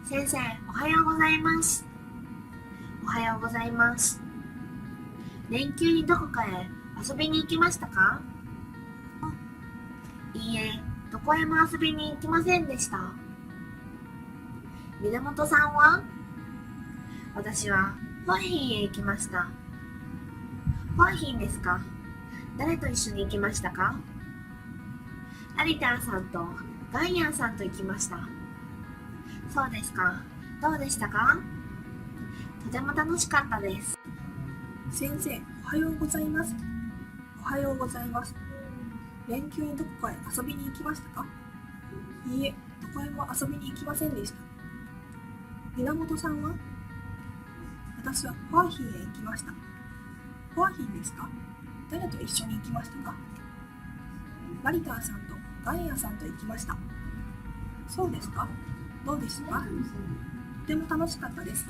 先生、おはようございます。おはようございます。連休にどこかへ遊びに行きましたか？いいえ、どこへも遊びに行きませんでした。源さんは？私はホーヒーへ行きました。ホーヒーですか？誰と一緒に行きましたか？アリターさんとガイアンさんと行きました。そうですか。どうでしたか？とても楽しかったです。先生、おはようございます。おはようございます。連休にどこかへ遊びに行きましたか？いいえ、どこへも遊びに行きませんでした。源さんは？私はホーヒーへ行きました。ホーヒーですか？誰と一緒に行きましたか？ラリターさんとガイアさんと行きました。そうですか？どうでしたか？とても楽しかったです。